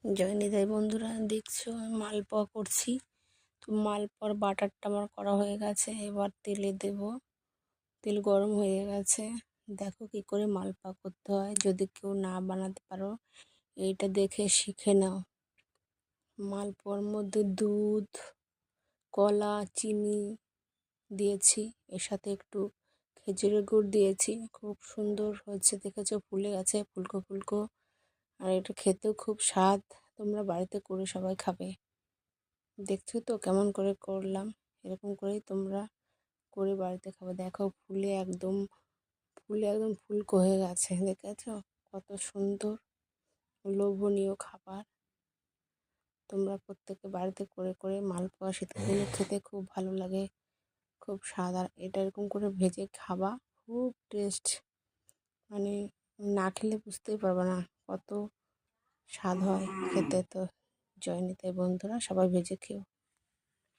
জয় নিতাই বন্ধুরা, দেখছো আমি মালপোয়া করছি। তো মালপোয়ার বাটারটা আমার করা হয়ে গেছে, এবার তেলে দেব। তেল গরম হয়ে গেছে। দেখো কি করে মালপোয়া করতে হয়, যদি কেউ না বানাতে পারো এইটা দেখে শিখে নাও। মালপোয়ার মধ্যে দুধ, কলা, চিনি দিয়েছি, এর সাথে একটু খেজুরের গুড় দিয়েছি। খুব সুন্দর হয়েছে, দেখেছো ফুলে গেছে ফুলকো ফুলকো। আর এটা খেতেও খুব স্বাদ। তোমরা বাড়িতে করে সবাই খাবে। দেখছো তো কেমন করে করলাম, এরকম করেই তোমরা করে বাড়িতে খাবে। দেখো ফুলে একদম ফুলকো হয়ে গেছে, দেখেছো কত সুন্দর লোভনীয় খাবার। তোমরা প্রত্যেকে বাড়িতে করে করে মালপোয়া শীতের দিনে খেতে খুব ভালো লাগে, খুব স্বাদ। আর এটা এরকম করে ভেজে খাবা, খুব টেস্ট। মানে না খেলে বুঝতেই পারবে না কত স্বাদ হয় খেতে। তো জয় নিতাই বন্ধুরা, সবাই ভেজে খেও।